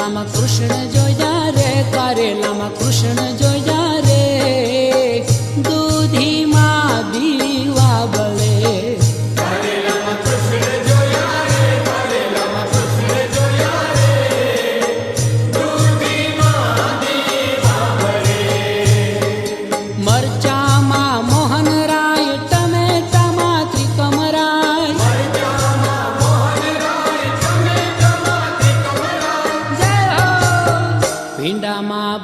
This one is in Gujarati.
કારેલામાં કૃષ્ણ જોયા રે, કારેલામાં કૃષ્ણ જોયા રે, દૂધીમાં દીવા બળે. કારેલામાં કૃષ્ણ જોયા રે, કારેલામાં કૃષ્ણ જોયા રે, દૂધીમાં દીવા બળે. મરચામાં મોહનરાય, ટમેટામાં ત્રિકમરાય, મરચામાં મોહનરાય, ટમેટામાં ત્રિકમરાય. ભીંડામાં